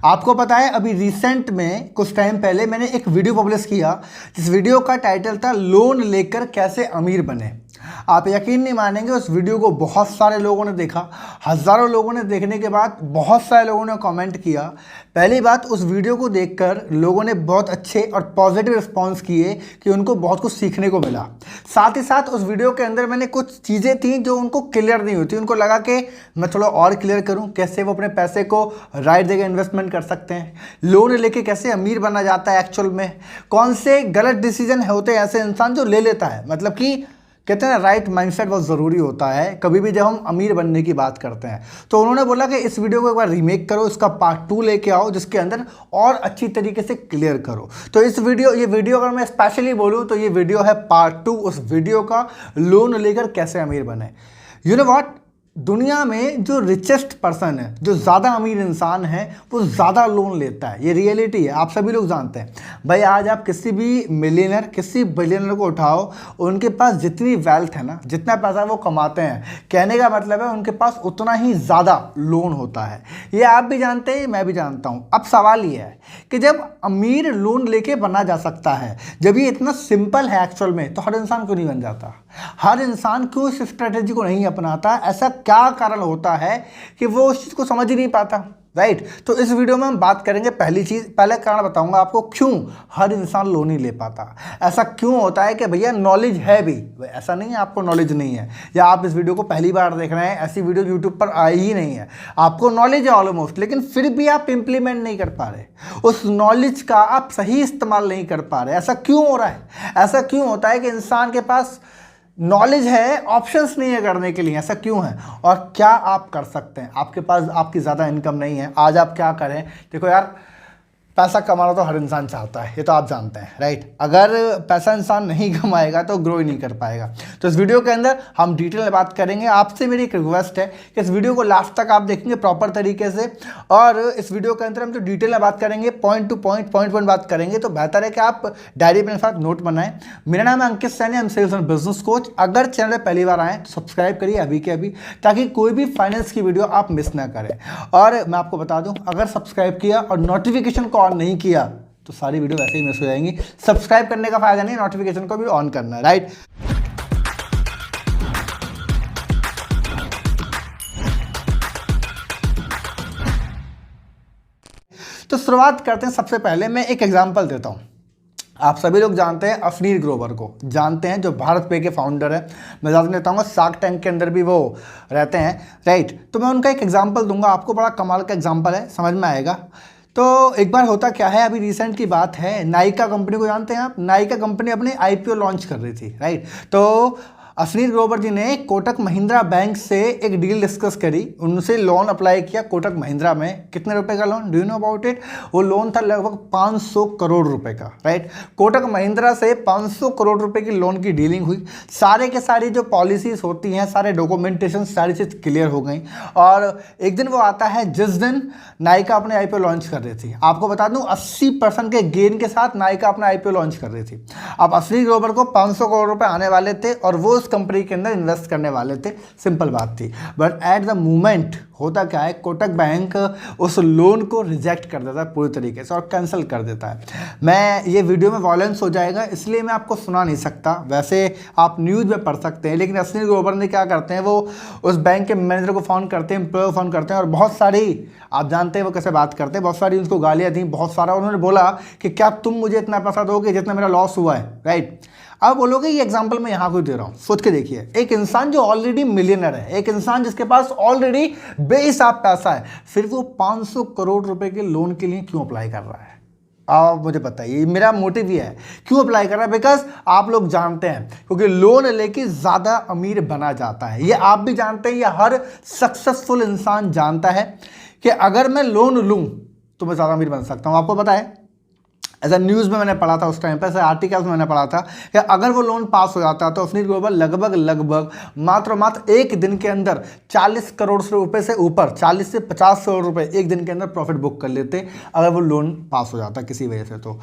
आपको पता है अभी रिसेंट में कुछ टाइम पहले मैंने एक वीडियो पब्लिश किया जिस वीडियो का टाइटल था लोन लेकर कैसे अमीर बने। आप यकीन नहीं मानेंगे, उस वीडियो को बहुत सारे लोगों ने देखा, हज़ारों लोगों ने देखने के बाद बहुत सारे लोगों ने कमेंट किया। पहली बात, उस वीडियो को देखकर लोगों ने बहुत अच्छे और पॉजिटिव रिस्पांस किए कि उनको बहुत कुछ सीखने को मिला। साथ ही साथ उस वीडियो के अंदर मैंने कुछ चीज़ें थी जो उनको क्लियर नहीं होती, उनको लगा कि मैं थोड़ा और क्लियर करूं कैसे वो अपने पैसे को राइट जगह इन्वेस्टमेंट कर सकते हैं, लोन लेके कैसे अमीर बना जाता है एक्चुअल में, कौन से गलत डिसीजन होते हैं ऐसे इंसान जो ले लेता है। मतलब कि कहते हैं राइट माइंडसेट बहुत ज़रूरी होता है कभी भी जब हम अमीर बनने की बात करते हैं। तो उन्होंने बोला कि इस वीडियो को एक बार रीमेक करो, इसका पार्ट 2 लेके आओ जिसके अंदर और अच्छी तरीके से क्लियर करो। तो ये वीडियो अगर मैं स्पेशली बोलूँ तो ये वीडियो है पार्ट 2 उस वीडियो का, लोन लेकर कैसे अमीर बने। यू नो व्हाट, दुनिया में जो रिचेस्ट पर्सन है, जो ज़्यादा अमीर इंसान है, वो ज़्यादा लोन लेता है। ये रियलिटी है, आप सभी लोग जानते हैं। भाई आज आप किसी भी मिलियनर, किसी बिलियनर को उठाओ, उनके पास जितनी वेल्थ है ना, जितना पैसा वो कमाते हैं, कहने का मतलब है उनके पास उतना ही ज़्यादा लोन होता है। ये आप भी जानते हैं, मैं भी जानता हूँ। अब सवाल ये है कि जब अमीर लोन लेके बना जा सकता है, जब ये इतना सिंपल है एक्चुअल में, तो हर इंसान क्यों नहीं बन जाता? हर इंसान क्यों इस स्ट्रेटेजी को नहीं अपनाता? ऐसा क्या कारण होता है कि वो उस चीज़ को समझ ही नहीं पाता? राइट। तो इस वीडियो में हम बात करेंगे। पहले कारण बताऊंगा आपको क्यों हर इंसान लोन नहीं ले पाता। ऐसा क्यों होता है कि भैया नॉलेज है भी, ऐसा नहीं है आपको नॉलेज नहीं है, या आप इस वीडियो को पहली बार देख रहे हैं, ऐसी वीडियो यूट्यूब पर आई ही नहीं है। आपको नॉलेज है ऑलमोस्ट, लेकिन फिर भी आप इंप्लीमेंट नहीं कर पा रहे, उस नॉलेज का आप सही इस्तेमाल नहीं कर पा रहे। ऐसा क्यों हो रहा है? ऐसा क्यों होता है कि इंसान के पास नॉलेज है, ऑप्शंस नहीं है करने के लिए? ऐसा क्यों है और क्या आप कर सकते हैं? आपके पास आपकी ज़्यादा इनकम नहीं है, आज आप क्या करें? देखो यार, पैसा कमाना तो हर इंसान चाहता है, ये तो आप जानते हैं, राइट। अगर पैसा इंसान नहीं कमाएगा तो ग्रो ही नहीं कर पाएगा। तो इस वीडियो के अंदर हम डिटेल में बात करेंगे। आपसे मेरी एक रिक्वेस्ट है कि इस वीडियो को लास्ट तक आप देखेंगे प्रॉपर तरीके से, और इस वीडियो के अंदर हम जो डिटेल में बात करेंगे, पॉइंट टू पॉइंट बात करेंगे, तो बेहतर है कि आप डायरी पेन के साथ नोट बनाएं। मेरा नाम है अंकित सैनी, हम सेल्स एंड बिजनेस कोच। अगर चैनल पर पहली बार आए तो सब्सक्राइब करिए अभी के अभी, ताकि कोई भी फाइनेंस की वीडियो आप मिस ना करें। और मैं आपको बता दूं, अगर सब्सक्राइब किया और नोटिफिकेशन को ऑन नहीं किया तो सारी वीडियो वैसे ही मिस हो जाएंगी। सब्सक्राइब करने का फायदा नहीं, नोटिफिकेशन को भी ऑन करना है, राइट। तो शुरुआत करते हैं। सबसे पहले मैं एक एग्जांपल देता हूं। आप सभी लोग जानते हैं अफनीर ग्रोवर को, जानते हैं, जो भारत पे के फाउंडर है। मैं ज़्यादा नहीं बताऊंगा, शार्क टैंक के अंदर भी वो रहते हैं, राइट। तो मैं उनका एक एग्जांपल दूंगा आपको, बड़ा कमाल का एग्जांपल है, समझ में आएगा। तो एक बार होता क्या है, अभी रिसेंट की बात है, नायका कंपनी को जानते हैं आप? नायका कंपनी अपनी IPO लॉन्च कर रही थी, राइट। तो अफनीर ग्रोवर जी ने कोटक महिंद्रा बैंक से एक डील डिस्कस करी, उनसे लोन अप्लाई किया कोटक महिंद्रा में। कितने रुपए का loan? Do you know about it? वो लोन था लगभग 500 करोड़ रुपए का, राइट। कोटक महिंद्रा से 500 करोड़ रुपए की लोन की डीलिंग हुई। सारे के सारी जो पॉलिसीज होती हैं, सारे डॉक्यूमेंटेशन, सारी चीज़ क्लियर हो गई। और एक दिन वो आता है जिस दिन नायका अपने IPO लॉन्च कर रही थी। आपको बता दूं 80% के गेन के साथ नायका अपना IPO लॉन्च कर रही थी। अब अफनीर ग्रोवर को 500 करोड़ रुपए आने वाले थे और वो उस कंपनी के अंदर इन्वेस्ट करने वाले थे, सिंपल बात थी। बट एट द मोमेंट होता क्या है, कोटक बैंक उस लोन को रिजेक्ट कर देता है पूरी तरीके से और कैंसिल कर देता है। मैं ये वीडियो में वॉयलेंस हो जाएगा, इसलिए मैं आपको सुना नहीं सकता, वैसे आप न्यूज़ में पढ़ सकते हैं। लेकिन अफनीर ग्रोवर ने क्या करते हैं, वो उस बैंक के मैनेजर को फ़ोन करते हैं, एम्प्लॉय को फ़ोन करते हैं, और बहुत सारी, आप जानते हैं वो कैसे बात करते हैं, बहुत सारी उनको गालियाँ दी, बहुत सारा उन्होंने बोला कि क्या तुम मुझे इतना पैसा दोगे जितना मेरा लॉस हुआ है, राइट। अब बोलोगे ये एग्जांपल मैं यहाँ को दे रहा हूँ, सोच के देखिए। एक इंसान जो ऑलरेडी मिलियनर है, एक इंसान जिसके पास ऑलरेडी बेहिसाब पैसा है, फिर वो 500 करोड़ रुपए के लोन के लिए क्यों अप्लाई कर रहा है? आप मुझे बताइए, मेरा मोटिव ये है क्यों अप्लाई कर रहा है। बिकॉज आप लोग जानते हैं, क्योंकि लोन लेके ज़्यादा अमीर बना जाता है। ये आप भी जानते हैं, ये हर सक्सेसफुल इंसान जानता है कि अगर मैं लोन लूँ तो मैं ज़्यादा अमीर बन सकता हूँ। आपको पता है, ऐसा न्यूज़ में मैंने पढ़ा था उस टाइम पर, ऐसे आर्टिकल्स में मैंने पढ़ा था कि अगर वो लोन पास हो जाता तो अफनीर ग्रोवर लगभग मात्र एक दिन के अंदर 40 करोड़ रुपए से ऊपर, 40 से 50 करोड़ रुपए एक दिन के अंदर प्रॉफिट बुक कर लेते अगर वो लोन पास हो जाता किसी वजह से। तो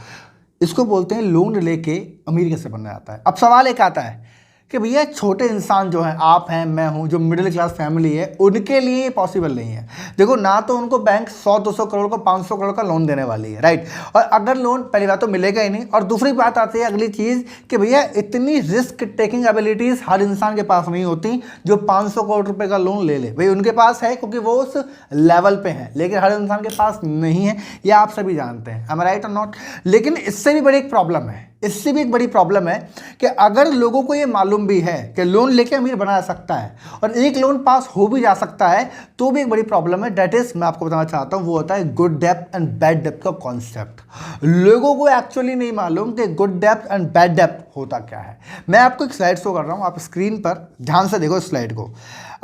इसको बोलते हैं लोन लेके अमीर कैसे बनना जाता है। अब सवाल एक आता है कि भैया छोटे इंसान जो हैं, आप हैं, मैं हूं, जो मिडिल क्लास फैमिली है, उनके लिए ये पॉसिबल नहीं है। देखो, ना तो उनको बैंक 100-200 करोड़ का, 500 करोड़ का लोन देने वाली है, राइट। और अगर लोन, पहली बात तो मिलेगा ही नहीं, और दूसरी बात आती है अगली चीज़ कि भैया इतनी रिस्क टेकिंग एबिलिटीज़ हर इंसान के पास नहीं होती जो 500 करोड़ रुपए का लोन ले ले। भाई उनके पास है क्योंकि वो उस लेवल पे है, लेकिन हर इंसान के पास नहीं है, ये आप सभी जानते हैं, am I right or not? लेकिन इससे भी बड़ी एक प्रॉब्लम है, इससे भी एक बड़ी प्रॉब्लम है कि अगर लोगों को ये मालूम भी है कि लोन लेके अमीर बना सकता है और एक लोन पास हो भी जा सकता है, तो भी एक बड़ी प्रॉब्लम है। दैट इज, मैं आपको बताना चाहता हूँ, वो होता है good depth and bad depth का कॉन्सेप्ट। लोगों को एक्चुअली नहीं मालूम कि good depth and bad depth होता क्या है। मैं आपको एक स्लाइड शो कर रहा हूँ, आप स्क्रीन पर ध्यान से देखो इस स्लाइड को।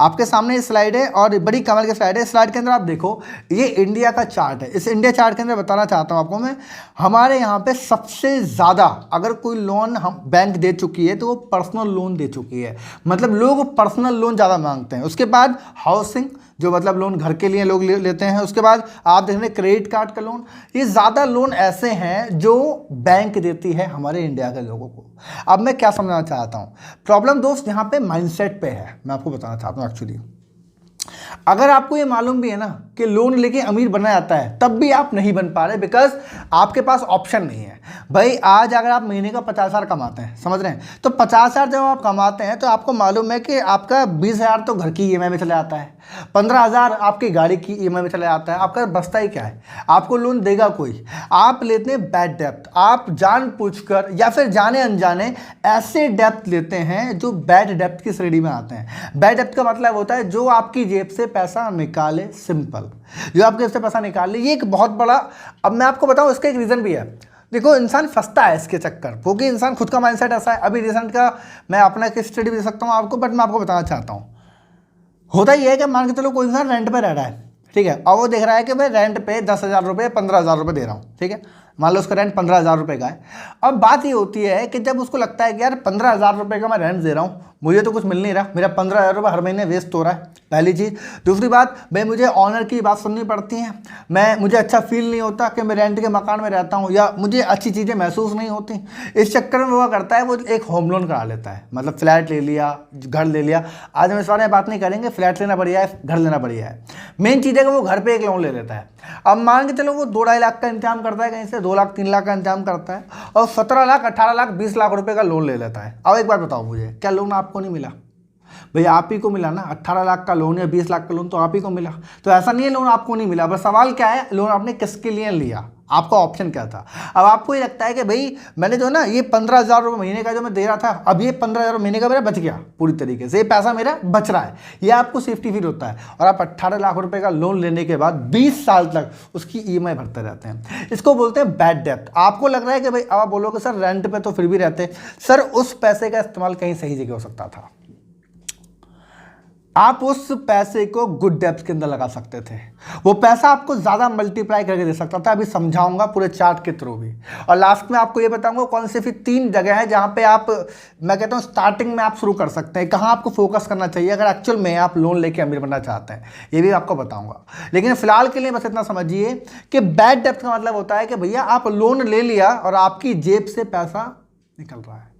आपके सामने ये स्लाइड है और बड़ी कमाल की स्लाइड है। स्लाइड के अंदर आप देखो, ये इंडिया का चार्ट है। इस इंडिया चार्ट के अंदर बताना चाहता हूँ आपको मैं, हमारे यहाँ पे सबसे ज़्यादा अगर कोई लोन हम बैंक दे चुकी है तो वो पर्सनल लोन दे चुकी है, मतलब लोग पर्सनल लोन ज़्यादा मांगते हैं। उसके बाद हाउसिंग, जो मतलब लोन घर के लिए लोग लेते हैं। उसके बाद आप देख रहे हैं क्रेडिट कार्ड का लोन। ये ज़्यादा लोन ऐसे हैं जो बैंक देती है हमारे इंडिया के लोगों को। अब मैं क्या समझाना चाहता हूँ, प्रॉब्लम दोस्त यहाँ पे माइंडसेट पे है। मैं आपको बताना चाहता हूँ एक्चुअली, अगर आपको ये मालूम भी है ना कि लोन लेके अमीर बनना जाता है, तब भी आप नहीं बन पा रहे, बिकॉज आपके पास ऑप्शन नहीं है। भाई आज अगर आप महीने का 50,000 कमाते हैं, समझ रहे हैं, तो 50,000 जब आप कमाते हैं तो आपको मालूम है कि आपका 20,000 तो घर की ईएमआई में चला जाता है, 15,000 आपकी गाड़ी की ईएमआई में चला जाता है। आपका बचता ही क्या है? आपको लोन देगा कोई? आप लेते हैं बैड डेप्थ। आप जानबूझकर या फिर जाने अनजाने ऐसे डेप्थ लेते हैं जो बैड डेप्थ की श्रेणी में आते हैं। बैड डेप्थ का मतलब होता है जो आपकी जेब से पैसा निकाले, सिंपल, जो आपके जेब से पैसा निकाले। ये एक बहुत बड़ा, अब मैं आपको बताऊं इसका एक रीज़न भी है। देखो, इंसान फंसता है इसके चक्कर, क्योंकि इंसान खुद का माइंडसेट ऐसा है। अभी रिसेंट का मैं अपना एक स्टडी भी दे सकता हूँ आपको, बट मैं आपको बताना चाहता हूँ। होता ही है कि मान के चलो कोई इंसान रेंट पे रह रहा है, ठीक है, और वो देख रहा है कि मैं रेंट पे 10,000 रुपये, 15,000 रुपये दे रहा हूँ, ठीक है, मान लो उसका रेंट 15,000 रुपये का है। अब बात ये होती है कि जब उसको लगता है कि यार 15,000 रुपये का मैं रेंट दे रहा हूँ, मुझे तो कुछ मिल नहीं रहा, मेरा 15,000 रुपये हर महीने वेस्ट हो रहा है, पहली चीज़। दूसरी बात, भाई मुझे ऑनर की बात सुननी पड़ती है, मुझे अच्छा फील नहीं होता कि मैं रेंट के मकान में रहता हूँ, या मुझे अच्छी चीज़ें महसूस नहीं होती। इस चक्कर में वो करता है, वो एक होम लोन करा लेता है, मतलब फ्लैट ले लिया, घर ले लिया। आज हम इस बारे में बात नहीं करेंगे, फ्लैट लेना बढ़िया है, घर लेना बढ़िया है। मेन चीज़ है कि वो घर पर एक लोन ले लेता है। अब मान के चलो वो 2-2.5 लाख का इंतजाम करता है, कहीं से 2 लाख 3 लाख का इंतजाम करता है, और 17 लाख 18 लाख 20 लाख रुपए का लोन ले लेता है। अब एक बात बताओ मुझे, क्या लोन आपको नहीं मिला? भैया आप ही को मिला ना, 18 लाख का लोन या 20 लाख का लोन तो आप ही को मिला। तो ऐसा नहीं है लोन आपको नहीं मिला, बस सवाल क्या है, लोन आपने किसके लिए लिया, आपका ऑप्शन क्या था। अब आपको ये लगता है कि भाई मैंने जो ना ये 15,000 रुपये महीने का जो मैं दे रहा था, अब ये 15,000 महीने का मेरा बच गया, पूरी तरीके से ये पैसा मेरा बच रहा है, ये आपको सेफ्टी फील होता है। और आप 18 लाख रुपए का लोन लेने के बाद 20 साल तक उसकी ईएमआई भरते रहते हैं। इसको बोलते हैं बैड डेप्थ। आपको लग रहा है कि भाई, अब आप बोलोगे सर रेंट पे तो फिर भी रहते, सर उस पैसे का इस्तेमाल कहीं सही जगह हो सकता था। आप उस पैसे को गुड डेप्थ के अंदर लगा सकते थे, वो पैसा आपको ज़्यादा मल्टीप्लाई करके दे सकता था। अभी समझाऊंगा पूरे चार्ट के थ्रू भी, और लास्ट में आपको ये बताऊंगा कौन से फिर 3 जगह है जहाँ पे आप, मैं कहता हूँ स्टार्टिंग में आप शुरू कर सकते हैं, कहाँ आपको फोकस करना चाहिए अगर एक्चुअल में आप लोन लेके अमीर बनना चाहते हैं, ये भी आपको बताऊँगा। लेकिन फिलहाल के लिए बस इतना समझिए कि बैड डेप्थ का मतलब होता है कि भैया आप लोन ले लिया और आपकी जेब से पैसा निकल रहा है।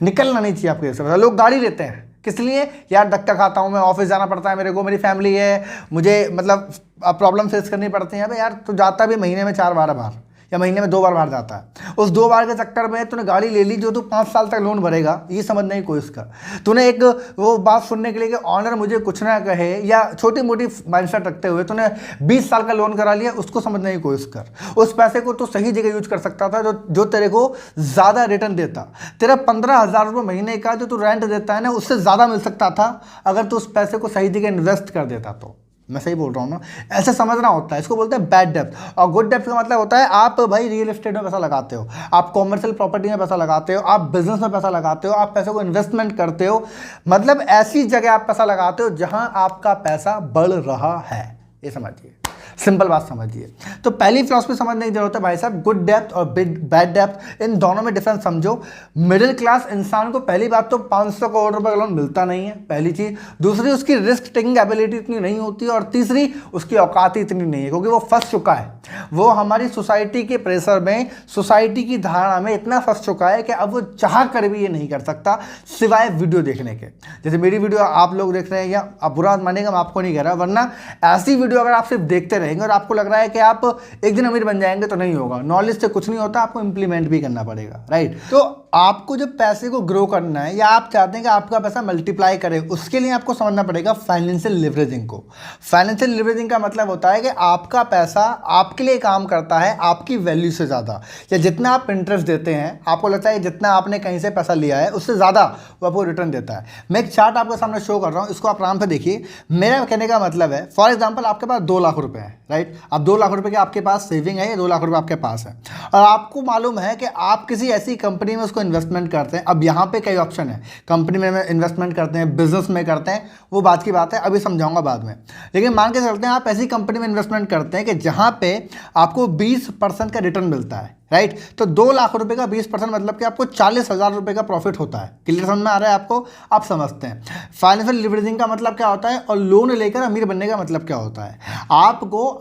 निकलना नहीं चाहिए आपके जेब से। लोग गाड़ी लेते हैं किस लिए? यार धक्का खाता हूँ मैं, ऑफिस जाना पड़ता है मेरे को, मेरी फैमिली है, मुझे मतलब प्रॉब्लम फेस करनी पड़ती है। भाई यार तो जाता भी महीने में 4 बार बाहर, या महीने में 2 बार बाहर जाता है। उस 2 बार के चक्कर में तूने गाड़ी ले ली जो तू 5 साल तक लोन भरेगा, ये समझ नहीं कोई इसका। तूने एक वो बात सुनने के लिए कि ऑनर मुझे कुछ ना कहे, या छोटी मोटी माइंडसेट रखते हुए तूने 20 साल का लोन करा लिया, उसको समझने की कोशिश कर। उस पैसे को तू सही जगह यूज कर सकता था जो तेरे को ज़्यादा रिटर्न देता। तेरा 15,000 रुपये महीने का जो तू रेंट देता है ना, उससे ज़्यादा मिल सकता था अगर तू उस पैसे को सही जगह इन्वेस्ट कर देता। तो मैं सही बोल रहा हूँ ना, ऐसे समझना होता है। इसको बोलते हैं बैड डेप्थ। और गुड डेप्थ का मतलब होता है आप भाई रियल एस्टेट में पैसा लगाते हो, आप कॉमर्शियल प्रॉपर्टी में पैसा लगाते हो, आप बिजनेस में पैसा लगाते हो, आप पैसे को इन्वेस्टमेंट करते हो, मतलब ऐसी जगह आप पैसा लगाते हो जहां आपका पैसा बढ़ रहा है। ये समझिए, सिंपल बात समझिए। तो पहली फिलॉसफी समझने की जरूरत है भाई साहब, गुड डेप्थ और बैड डेप्थ, इन दोनों में डिफरेंस समझो। मिडिल क्लास इंसान को पहली बात तो 500 करोड़ रुपए का लोन मिलता नहीं है, पहली चीज। दूसरी, उसकी रिस्क टेकिंग एबिलिटी इतनी नहीं होती, और तीसरी, उसकी औकात इतनी नहीं है क्योंकि वो फंस चुका है। वो हमारी सोसाइटी के प्रेशर में, सोसाइटी की धारणा में इतना फंस चुका है कि अब वो चाह कर भी ये नहीं कर सकता सिवाय वीडियो देखने के। जैसे मेरी वीडियो आप लोग देख रहे हैं, या आप बुरा मानेंगे, मैं आपको नहीं कह रहा, वरना ऐसी वीडियो अगर आप सिर्फ देखते रहेंगे और आपको लग रहा है कि आप एक दिन अमीर बन जाएंगे, तो नहीं होगा। नॉलेज से कुछ नहीं होता, आपको इंप्लीमेंट भी करना पड़ेगा, राइट। तो आपको जब पैसे को ग्रो करना है या आप चाहते हैं कि आपका पैसा मल्टीप्लाई करे, उसके लिए आपको समझना पड़ेगा फाइनेंशियल लिवरेजिंग को। फाइनेंशियल लिवरेजिंग का मतलब होता है कि आपका पैसा आपके लिए काम करता है आपकी वैल्यू से ज़्यादा, या जितना आप इंटरेस्ट देते हैं, आपको लगता है जितना आपने कहीं से पैसा लिया है उससे ज़्यादा वो आपको रिटर्न देता है। मैं एक चार्ट आपके सामने शो कर रहा हूँ, इसको आप आराम से देखिए। मेरा कहने का मतलब है, फॉर एग्जाम्पल आपके पास 2 लाख रुपये है, राइट। अब 2 लाख रुपये के आपके पास सेविंग है, या 2 लाख रुपये आपके पास है, और आपको मालूम है कि आप किसी ऐसी कंपनी में उसको इन्वेस्टमेंट करते हैं। अब यहाँ पे कई ऑप्शन है, कंपनी में इन्वेस्टमेंट करते हैं, बिजनेस में करते हैं, वो बात की बात है, अभी समझाऊंगा बाद में। लेकिन मान के चलते हैं आप ऐसी कंपनी में इन्वेस्टमेंट करते हैं कि जहाँ पे आपको 20% का रिटर्न मिलता है, राइट। तो 2 लाख रुपए का 20% मतलब कि आपको 40,000 रुपये का प्रॉफिट होता है। क्लियर समझ में आ रहा है आपको? आप समझते हैं फाइनेंशियल लिवरेजिंग का मतलब क्या होता है और लोन लेकर अमीर बनने का मतलब क्या होता है।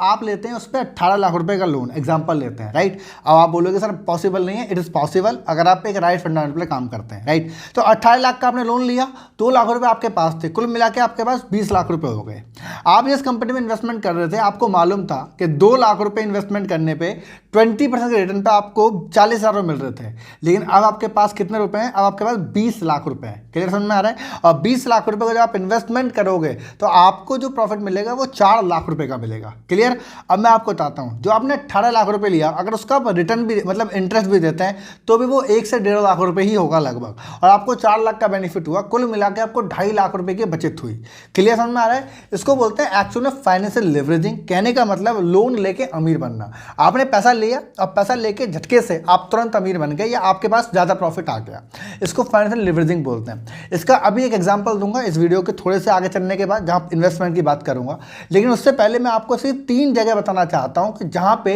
आप लेते हैं उस पर 18 लाख रुपए का लोन, एग्जाम्पल लेते हैं, राइट। अब आप बोलोगे सर पॉसिबल नहीं है, इट इज़ पॉसिबल अगर आप एक राइट फंडामेंटल पे काम करते हैं, राइट। तो 18 लाख का आपने लोन लिया, 2 लाख रुपये आपके पास थे, कुल मिला के आपके पास 20 लाख रुपये हो गए। आप जिस कंपनी में इन्वेस्टमेंट कर रहे थे, आपको मालूम था कि 2 लाख रुपये इन्वेस्टमेंट करने पर 20% के रिटर्न पर आपको 40,000 रुपये मिल रहे थे। लेकिन अब आपके पास कितने रुपए हैं? अब आपके पास 20 लाख रुपए हैं। क्लियर समझ में आ रहा है? और 20 लाख रुपए का जब आप इन्वेस्टमेंट करोगे तो आपको जो प्रॉफिट मिलेगा वो 4 लाख रुपए का मिलेगा। क्लियर? अब मैं आपको बताता हूं, जो आपने 18 लाख रुपए लिया, अगर उसका रिटर्न भी मतलब इंटरेस्ट भी देते हैं तो भी वो 1 से 1.5 लाख रुपए ही होगा लगभग, और आपको 4 लाख का बेनिफिट हुआ। कुल मिला के आपको 2.5 लाख रुपए की बचत हुई। क्लियर समझ में आ रहा है? इसको बोलते हैं एक्चुअल में फाइनेंशियल लिवरेजिंग। कहने का मतलब लोन लेके अमीर बनना। आपने पैसा लिया, अब पैसा लेके झटके से आप तुरंत अमीर बन गए या आपके पास ज़्यादा प्रॉफिट आ गया, इसको फाइनेंशियल लिवरेजिंग बोलते हैं। इसका अभी एक एग्जांपल दूंगा इस वीडियो के थोड़े से आगे चलने के बाद, जहां इन्वेस्टमेंट की बात करूंगा। लेकिन उससे पहले मैं आपको सिर्फ 3 जगह बताना चाहता हूं कि जहां पे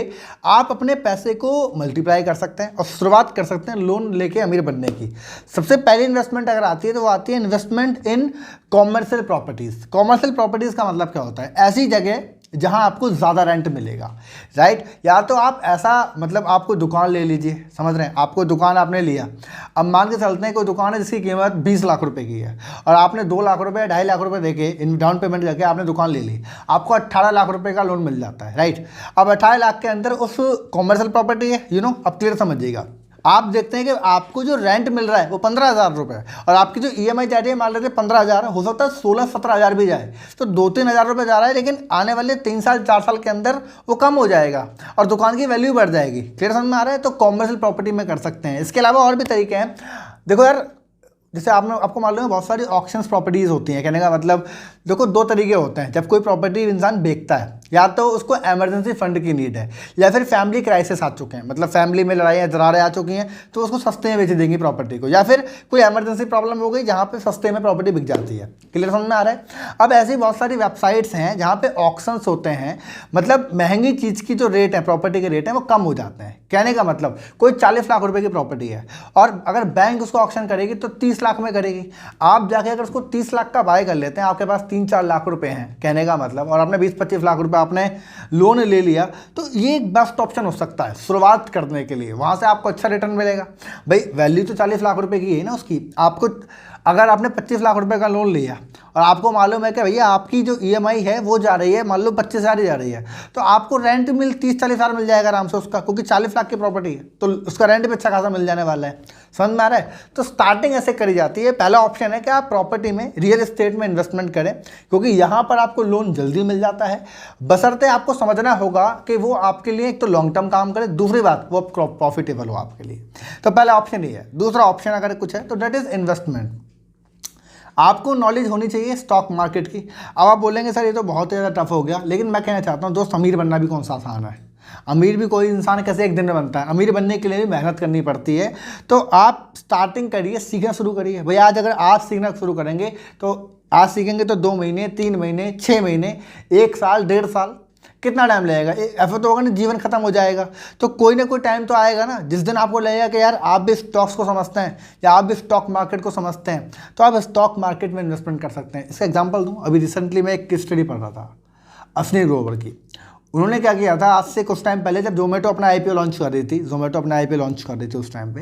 आप अपने पैसे को मल्टीप्लाई कर सकते हैं और शुरुआत कर सकते हैं लोन लेके अमीर बनने की। सबसे पहली इन्वेस्टमेंट अगर आती है तो वो आती है इन्वेस्टमेंट इन कॉमर्शियल प्रॉपर्टीज़। कॉमर्शियल प्रॉपर्टीज़ का मतलब क्या होता है? ऐसी जगह जहां आपको ज़्यादा रेंट मिलेगा, राइट। या तो आप ऐसा मतलब आपको दुकान ले लीजिए, समझ रहे हैं, आपको दुकान आपने लिया, अब मान के चलते हैं कोई दुकान है जिसकी कीमत 20 लाख रुपए की है और आपने 2 लाख रुपए 2.5 लाख रुपए देके इन डाउन पेमेंट करके आपने दुकान ले ली, आपको 18 लाख रुपए का लोन मिल जाता है, राइट। अब 18 लाख के अंदर उस कॉमर्शियल प्रॉपर्टी है, अब क्लियर समझिएगा। आप देखते हैं कि आपको जो रेंट मिल रहा है वो 15,000 रुपये है और आपकी जो EMI जा रही है मान लेते 15,000, हो सकता है 16-17 भी जाए, तो 2-3 हज़ार रुपये जा रहा है, लेकिन आने वाले 3 साल 4 साल के अंदर वो कम हो जाएगा और दुकान की वैल्यू बढ़ जाएगी। क्लियर समझ में आ रहा है? तो कॉमर्शियल प्रॉपर्टी में कर सकते हैं। इसके अलावा और भी तरीके हैं। देखो यार, जैसे आपको मालूम है बहुत सारी ऑक्शंस प्रॉपर्टीज़ होती हैं। कहने का मतलब देखो 2 तरीके होते हैं जब कोई प्रॉपर्टी इंसान बेचता है, या तो उसको इमरजेंसी फंड की नीड है या फिर फैमिली क्राइसिस आ चुके हैं, मतलब फैमिली में लड़ाइयाँ दरारें आ चुकी हैं तो उसको सस्ते में बेच देंगी प्रॉपर्टी को, या फिर कोई इमरजेंसी प्रॉब्लम हो गई जहाँ पे सस्ते में प्रॉपर्टी बिक जाती है। क्लियर समझ में आ रहा है? अब ऐसी बहुत सारी वेबसाइट्स हैं जहाँ पे ऑक्शंस होते हैं, मतलब महंगी चीज़ की जो रेट है, प्रॉपर्टी के रेट है वो कम हो जाते हैं। कहने का मतलब कोई 40 लाख रुपए की प्रॉपर्टी है और अगर बैंक उसको ऑक्शन करेगी तो 30 लाख में करेगी। आप जाके अगर उसको 30 लाख का बाय कर लेते हैं, आपके पास 3-4 लाख रुपए हैं कहने का मतलब, और आपने 20-25 लाख रुपए आपने लोन ले लिया, तो ये एक बेस्ट ऑप्शन हो सकता है शुरुआत करने के लिए। वहाँ से आपको अच्छा रिटर्न मिलेगा। भाई वैल्यू तो 40 लाख रुपए की है ना उसकी। आपको अगर आपने 25 लाख रुपए का लोन लिया और आपको मालूम है कि भैया आपकी जो EMI है वो जा रही है मान लो 25,000 ही जा रही है, तो आपको रेंट 30-40 हज़ार मिल जाएगा आराम से उसका, क्योंकि 40 लाख की प्रॉपर्टी है तो उसका रेंट भी अच्छा खासा मिल जाने वाला है। समझ में आ रहा है? तो स्टार्टिंग ऐसे करी जाती है। पहला ऑप्शन है कि आप प्रॉपर्टी में, रियल एस्टेट में इन्वेस्टमेंट करें, क्योंकि यहाँ पर आपको लोन जल्दी मिल जाता है, बशर्ते आपको समझना होगा कि वो आपके लिए एक तो लॉन्ग टर्म काम करे, दूसरी बात वो प्रॉफिटेबल हो आपके लिए। तो पहला ऑप्शन ये है। दूसरा ऑप्शन अगर कुछ है तो डेट इज इन्वेस्टमेंट। आपको नॉलेज होनी चाहिए स्टॉक मार्केट की। अब आप बोलेंगे सर ये तो बहुत ही ज़्यादा टफ हो गया, लेकिन मैं कहना चाहता हूँ दोस्त, अमीर बनना भी कौन सा आसान है। अमीर भी कोई इंसान कैसे एक दिन में बनता है, अमीर बनने के लिए भी मेहनत करनी पड़ती है। तो आप स्टार्टिंग करिए, सीखना शुरू करिए। भाई आज अगर आप सीखना शुरू करेंगे तो आज सीखेंगे तो 2 महीने, 3 महीने, 6 महीने, 1 साल, 1.5 साल, कितना टाइम लगेगा? ऐसा तो होगा ना जीवन खत्म हो जाएगा। तो कोई ना कोई टाइम तो आएगा ना जिस दिन आपको लगेगा कि यार आप भी स्टॉक्स को समझते हैं या आप भी स्टॉक मार्केट को समझते हैं, तो आप स्टॉक मार्केट में इन्वेस्टमेंट कर सकते हैं। इसका एग्जांपल दूं, अभी रिसेंटली मैं एक स्टडी पढ़ रहा था अश्विनी ग्रोवर की। उन्होंने क्या किया था, आज से कुछ टाइम पहले जब जोमेटो अपना आईपीओ लॉन्च कर रही थी, जोमेटो अपना आईपीओ लॉन्च कर रही थी उस टाइम पे,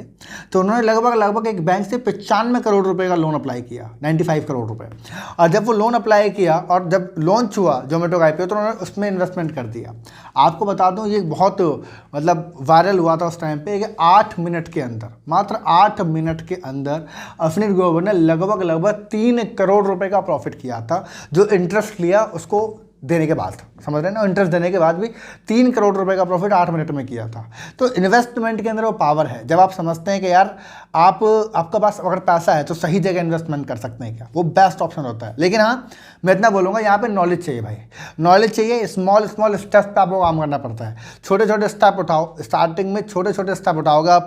तो उन्होंने लगभग एक बैंक से 95 करोड़ रुपए का लोन अप्लाई किया, 95 करोड़ रुपए। और जब वो लोन अप्लाई किया और जब लॉन्च हुआ जोमेटो का आईपीओ, तो उन्होंने उसमें इन्वेस्टमेंट कर दिया। आपको बता दूं ये बहुत मतलब वायरल हुआ था उस टाइम पे कि 8 मिनट के अंदर, मात्र 8 मिनट के अंदर अश्विनी ग्रोवर ने लगभग 3 करोड़ रुपए का प्रॉफिट किया था, जो इंटरेस्ट लिया उसको देने के बाद, समझ रहे हैं ना, इंटरेस्ट देने के बाद भी 3 करोड़ रुपए का प्रॉफिट 8 मिनट में किया था। तो इन्वेस्टमेंट के अंदर वो पावर है, जब आप समझते हैं कि यार आपका पास अगर पैसा है तो सही जगह इन्वेस्टमेंट कर सकते हैं क्या, वो बेस्ट ऑप्शन होता है। लेकिन हाँ, मैं इतना बोलूँगा, यहाँ पे नॉलेज चाहिए भाई, नॉलेज चाहिए। स्मॉल स्टेप्स पे आपको काम करना पड़ता है, छोटे छोटे स्टेप उठाओ, स्टार्टिंग में छोटे छोटे स्टेप उठाओगे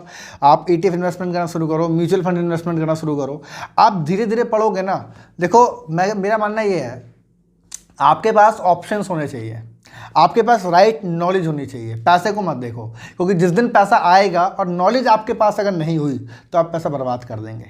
आप ETF इन्वेस्टमेंट करना शुरू करो, म्यूचुअल फंड इन्वेस्टमेंट करना शुरू करो। आप धीरे धीरे पढ़ोगे ना, देखो मेरा मानना ये है, आपके पास ऑप्शंस होने चाहिए, आपके पास राइट नॉलेज होनी चाहिए। पैसे को मत देखो, क्योंकि जिस दिन पैसा आएगा और नॉलेज आपके पास अगर नहीं हुई तो आप पैसा बर्बाद कर देंगे,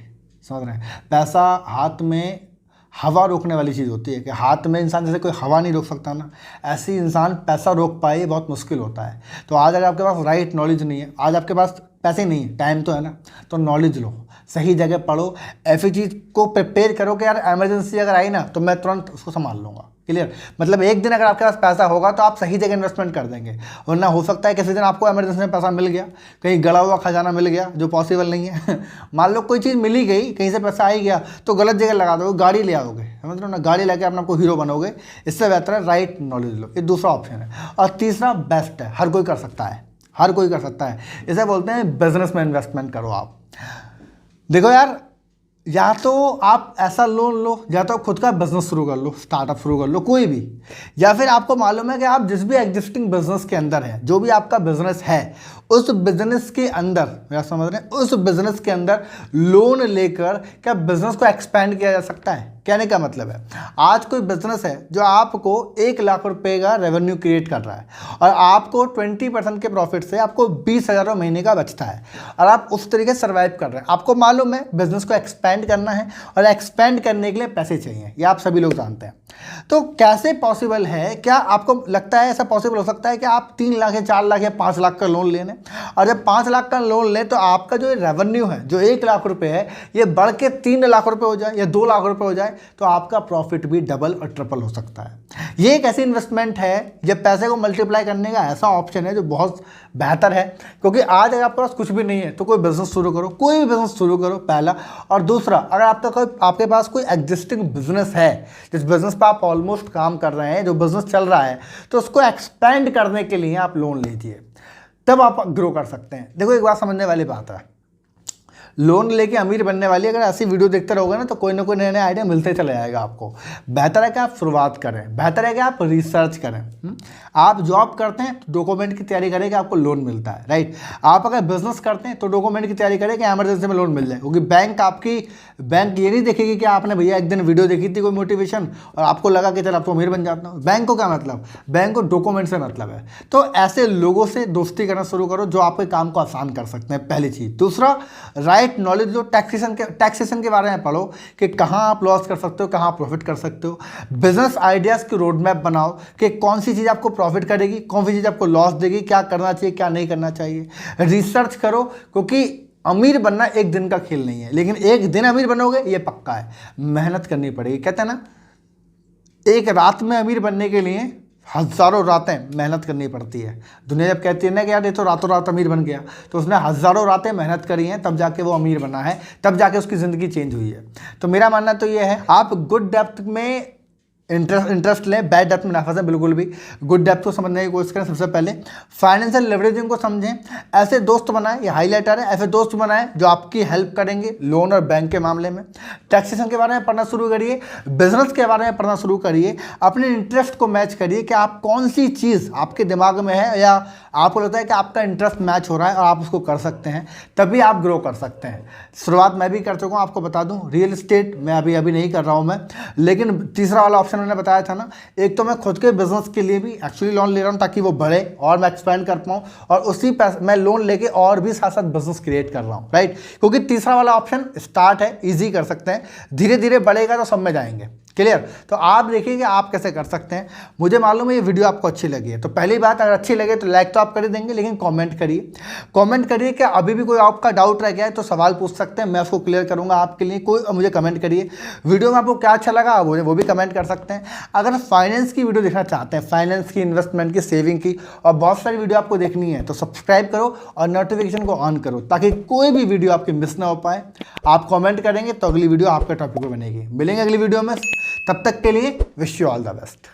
समझ रहे हैं। पैसा हाथ में हवा रोकने वाली चीज़ होती है, कि हाथ में इंसान जैसे कोई हवा नहीं रोक सकता ना, ऐसे इंसान पैसा रोक पाए, ये बहुत मुश्किल होता है। तो आज अगर आपके पास राइट नॉलेज नहीं है, आज आपके पास पैसे नहीं है, टाइम तो है ना, तो नॉलेज लो, सही जगह पढ़ो, ऐसी चीज़ को प्रिपेयर करो कि यार इमरजेंसी अगर आई ना तो मैं तुरंत उसको संभाल लूँगा। क्लियर, मतलब एक दिन अगर आपके पास पैसा होगा तो आप सही जगह इन्वेस्टमेंट कर देंगे, वरना हो सकता है किसी दिन आपको इमरजेंसी में पैसा मिल गया, कहीं गड़ा हुआ खजाना मिल गया, जो पॉसिबल नहीं है। मान लो कोई चीज़ मिली गई, कहीं से पैसा आ ही गया, तो गलत जगह लगा दोगे, गाड़ी ले आओगे, समझ लो ना, गाड़ी लेके अपने आपको हीरो बनोगे। इससे बेहतर है राइट नॉलेज लो, ये दूसरा ऑप्शन है। और तीसरा बेस्ट है, हर कोई कर सकता है, हर कोई कर सकता है, इसे बोलते हैं बिजनेस में इन्वेस्टमेंट करो आप। देखो यार, या तो आप ऐसा लोन लो, या तो आप खुद का बिजनेस शुरू कर लो, स्टार्टअप शुरू कर लो, कोई भी, या फिर आपको मालूम है कि आप जिस भी एग्जिस्टिंग बिजनेस के अंदर है, जो भी आपका बिजनेस है, उस बिजनेस के अंदर, क्या समझ रहे हैं, उस बिजनेस के अंदर लोन लेकर क्या बिजनेस को एक्सपेंड किया जा सकता है। कहने का मतलब है, आज कोई बिजनेस है जो आपको 1 लाख रुपए का रेवेन्यू क्रिएट कर रहा है, और आपको 20% के प्रॉफिट से आपको 20,000 महीने का बचता है, और आप उस तरीके से सर्वाइव कर रहे हैं। आपको मालूम है बिजनेस को एक्सपेंड करना है, और एक्सपेंड करने के लिए पैसे चाहिए, ये आप सभी लोग जानते हैं। तो कैसे पॉसिबल है, क्या आपको लगता है ऐसा पॉसिबल हो सकता है कि आप 3 लाख या 4 लाख या 5 लाख का लोन लें, और जब 5 लाख का लोन लें तो आपका जो रेवेन्यू है, जो 1 लाख रुपए है, ये बढ़ के 3 लाख रुपए हो जाए या 2 लाख रुपए हो जाए, तो आपका प्रॉफिट भी डबल और ट्रिपल हो सकता है। ये एक ऐसी इन्वेस्टमेंट है, जब पैसे को मल्टीप्लाई करने का ऐसा ऑप्शन है जो बहुत बेहतर है। क्योंकि आज अगर आपके पास कुछ भी नहीं है तो कोई बिजनेस शुरू करो, कोई भी बिजनेस शुरू करो, पहला। और दूसरा, अगर आपके पास कोई एग्जिस्टिंग बिजनेस है, जिस बिजनेस पर आप ऑलमोस्ट काम कर रहे हैं, जो बिजनेस चल रहा है, तो उसको एक्सपेंड करने के लिए आप लोन लीजिए, तब आप ग्रो कर सकते हैं। देखो, एक बात समझने वाली बात है, लोन लेके अमीर बनने वाली अगर ऐसी वीडियो देखते रहोगे ना, तो कोई ना कोई नया नया आइडिया मिलते चले जाएगा आपको। बेहतर है कि आप शुरुआत करें, बेहतर है कि आप रिसर्च करें। आप जॉब करते हैं तो डॉक्यूमेंट की तैयारी करें कि आपको लोन मिलता है, राइट। आप अगर बिजनेस करते हैं तो डॉक्यूमेंट की तैयारी करें कि इमरजेंसी में लोन मिल जाए, क्योंकि बैंक ये नहीं देखेगी कि आपने भैया एक दिन वीडियो देखी थी कोई मोटिवेशन और आपको लगा कि चल आप तो अमीर बन जाता हूँ। बैंक को क्या मतलब, बैंक को डॉक्यूमेंट से मतलब है। तो ऐसे लोगों से दोस्ती करना शुरू करो जो आपके काम को आसान कर सकते हैं, पहली चीज़। दूसरा, राइट नॉलेज लो, टैक्सेशन के बारे में पढ़ो कि कहाँ आप लॉस कर सकते हो, कहाँ प्रॉफिट कर सकते हो। बिजनेस आइडियाज़ की रोड मैप बनाओ कि कौन सी चीज़ आपको प्रॉफिट करेगी, कौन सी चीज़ आपको लॉस देगी, क्या करना चाहिए, क्या नहीं करना चाहिए। रिसर्च करो, क्योंकि अमीर बनना एक दिन का खेल नहीं है, लेकिन एक दिन अमीर बनोगे ये पक्का है। मेहनत करनी पड़ेगी, कहते हैं ना, एक रात में अमीर बनने के लिए हज़ारों रातें मेहनत करनी पड़ती है। दुनिया जब कहती है ना कि यार ये तो रातों रात अमीर बन गया, तो उसने हज़ारों रातें मेहनत करी हैं, तब जाके वो अमीर बना है, तब जाके उसकी ज़िंदगी चेंज हुई है। तो मेरा मानना तो ये है, आप गुड डेप्थ में इंटरेस्ट लें, बैड डेप्थ में ना फंसें बिल्कुल भी। गुड डेप्थ को समझने की कोशिश करें। सबसे पहले फाइनेंशियल लेवरेजिंग को समझें, ऐसे दोस्त बनाएं, ये हाईलाइटर है, ऐसे दोस्त बनाएं जो आपकी हेल्प करेंगे लोन और बैंक के मामले में। टैक्सेशन के बारे में पढ़ना शुरू करिए, बिजनेस के बारे में पढ़ना शुरू करिए, अपने इंटरेस्ट को मैच करिए कि आप कौन सी चीज़ आपके दिमाग में है या आपको लगता है कि आपका इंटरेस्ट मैच हो रहा है और आप उसको कर सकते हैं, तभी आप ग्रो कर सकते हैं। शुरुआत मैं भी कर चुका हूँ, आपको बता दूँ। रियल इस्टेट मैं अभी नहीं कर रहा हूँ मैं, लेकिन तीसरा वाला ऑप्शन मैंने बताया था ना, एक तो मैं खुद के बिजनेस के लिए भी एक्चुअली लोन ले रहा हूँ ताकि वो बढ़े और मैं एक्सपेंड कर पाऊँ, और उसी पैसे मैं लोन लेके और भी साथ साथ बिजनेस क्रिएट कर रहा हूँ, राइट। क्योंकि तीसरा वाला ऑप्शन स्टार्ट है, ईजी कर सकते हैं, धीरे धीरे बढ़ेगा तो सब में जाएंगे। क्लियर। तो आप देखिए कि आप कैसे कर सकते हैं। मुझे मालूम है ये वीडियो आपको अच्छी लगी है, तो पहली बात अगर अच्छी लगे तो लाइक तो आप कर ही देंगे, लेकिन कमेंट करिए। कमेंट करिए कि अभी भी कोई आपका डाउट रह गया है तो सवाल पूछ सकते हैं, मैं उसको क्लियर करूंगा आपके लिए। कोई मुझे कमेंट करिए वीडियो में आपको क्या अच्छा लगा वो भी कमेंट कर सकते हैं। अगर फाइनेंस की वीडियो देखना चाहते हैं, फाइनेंस की, इन्वेस्टमेंट की, सेविंग की और बहुत सारी वीडियो आपको देखनी है तो सब्सक्राइब करो और नोटिफिकेशन को ऑन करो ताकि कोई भी वीडियो आपकी मिस ना हो पाए। आप कमेंट करेंगे तो अगली वीडियो आपके टॉपिक पर बनेगी। मिलेंगे अगली वीडियो में, तब तक के लिए wish you all the best.